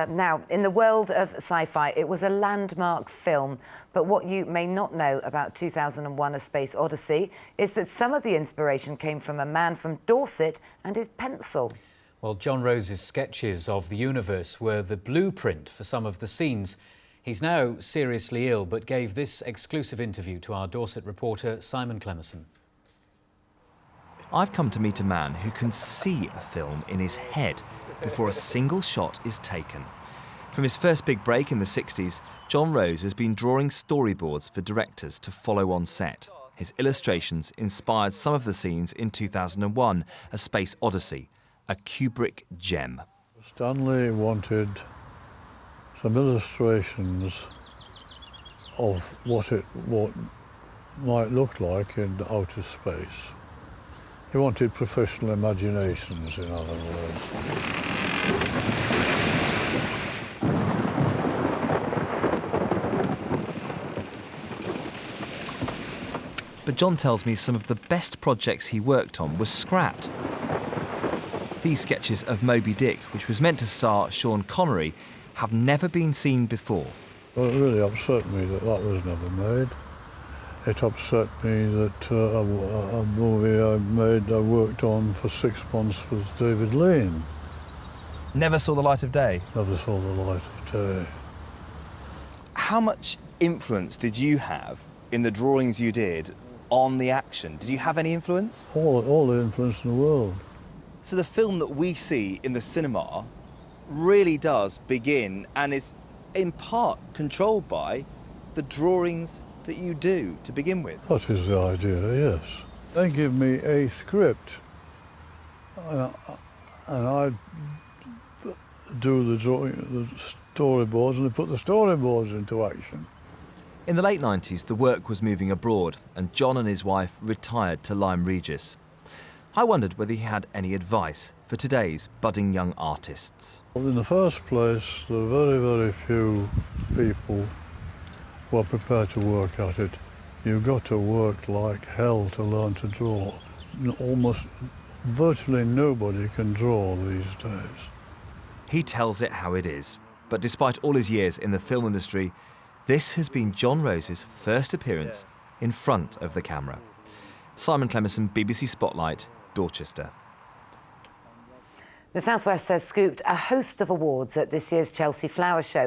Now, in the world of sci-fi, it was a landmark film. But what you may not know about 2001: A Space Odyssey is that some of the inspiration came from a man from Dorset and his pencil. Well, John Rose's sketches of the universe were the blueprint for some of the scenes. He's now seriously ill, but gave this exclusive interview to our Dorset reporter, Simon Clemerson. I've come to meet a man who can see a film in his head before a single shot is taken. From his first big break in the 60s, John Rose has been drawing storyboards for directors to follow on set. His illustrations inspired some of the scenes in 2001: A Space Odyssey, a Kubrick gem. Stanley wanted some illustrations of what might look like in outer space. He wanted professional imaginations, in other words. But John tells me some of the best projects he worked on were scrapped. These sketches of Moby Dick, which was meant to star Sean Connery, have never been seen before. Well, it really upset me that was never made. It upset me that a movie I worked on for 6 months was David Lean. Never saw the light of day? Never saw the light of day. How much influence did you have in the drawings you did on the action? Did you have any influence? All the influence in the world. So the film that we see in the cinema really does begin and is in part controlled by the drawings that you do to begin with. That is the idea, yes. They give me a script and I do the storyboards, and they put the storyboards into action. In the late 90s, the work was moving abroad, and John and his wife retired to Lyme Regis. I wondered whether he had any advice for today's budding young artists. In the first place, there are very, very few people who are prepared to work at it. You've got to work like hell to learn to draw. Almost virtually nobody can draw these days. He tells it how it is, but despite all his years in the film industry, this has been John Rose's first appearance in front of the camera. Simon Clemerson, BBC Spotlight, Dorchester. The South West has scooped a host of awards at this year's Chelsea Flower Show.